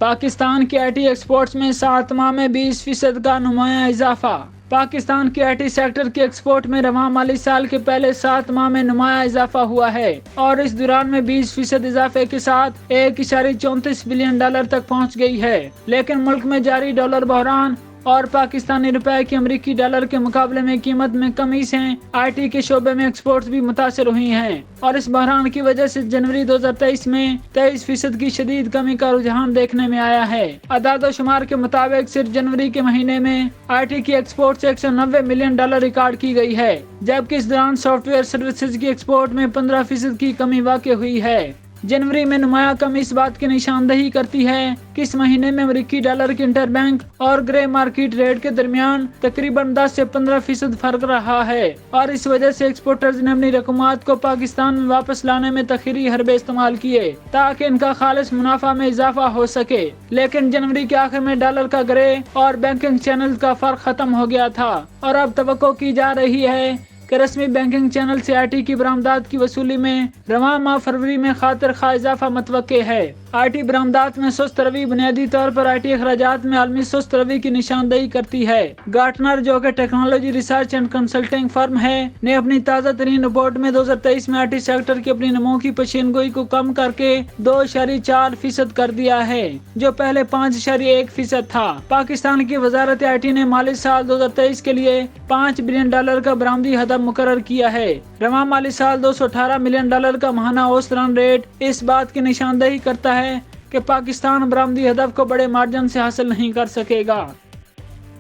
پاکستان کے I T exports میں 7 ماہ میں 20% کا نمایاں اضافہ۔ پاکستان کے آئی ٹی سیکٹر کے ایکسپورٹ میں رواں مالی سال کے پہلے 7 ماہ میں نمایاں اضافہ ہوا ہے اور اس دوران میں 20% اضافے کے ساتھ 1.34 بلین ڈالر تک پہنچ گئی ہے، لیکن ملک میں جاری ڈالر بحران اور پاکستانی روپے کی امریکی ڈالر کے مقابلے میں قیمت میں کمی سے آئی ٹی کے شعبے میں ایکسپورٹس بھی متاثر ہوئی ہیں اور اس بحران کی وجہ سے جنوری 2023 میں 23% کی شدید کمی کا رجحان دیکھنے میں آیا ہے۔ اعداد و شمار کے مطابق صرف جنوری کے مہینے میں آئی ٹی کی ایکسپورٹ 190 ملین ڈالر ریکارڈ کی گئی ہے، جبکہ اس دوران سافٹ ویئر سروسز کی ایکسپورٹ میں 15% کی کمی واقع ہوئی ہے۔ جنوری میں نمایاں کمی اس بات کی نشاندہی کرتی ہے کہ اس مہینے میں امریکی ڈالر کے انٹر بینک اور گرے مارکیٹ ریٹ کے درمیان تقریباً 10 سے 15% فرق رہا ہے اور اس وجہ سے ایکسپورٹرز نے اپنی رقومات کو پاکستان میں واپس لانے میں تاخیری حربے استعمال کیے تاکہ ان کا خالص منافع میں اضافہ ہو سکے، لیکن جنوری کے آخر میں ڈالر کا گرے اور بینکنگ چینل کا فرق ختم ہو گیا تھا اور اب توقع کی جا رہی ہے کہ رسمی بینکنگ چینل سے آئی ٹی کی برآمدات کی وصولی میں رواں ماہ فروری میں خاطر خواہ اضافہ متوقع ہے۔ آئی ٹی برآمدات میں سست روی بنیادی طور پر آئی ٹی اخراجات میں عالمی سست روی کی نشاندہی کرتی ہے۔ گارٹنر، جو کہ technology research and consulting firm ہے، نے اپنی تازہ ترین رپورٹ میں 2023 میں آئی ٹی سیکٹر کی اپنی نمو کی پیشین گوئی کو کم کر کے 2.4% کر دیا ہے، جو پہلے 5.1% تھا۔ پاکستان کی وزارت آئی ٹی نے مالی سال 2023 کے لیے 5 بلین ڈالر کا برآمدی ہدف مقرر کیا ہے۔ رواں مالی سال 218 ملین ڈالر کا ماہانہ اوسط رن ریٹ اس بات کی نشاندہی کرتا ہے کہ پاکستان برآمدی ہدف کو بڑے مارجن سے حاصل نہیں کر سکے گا۔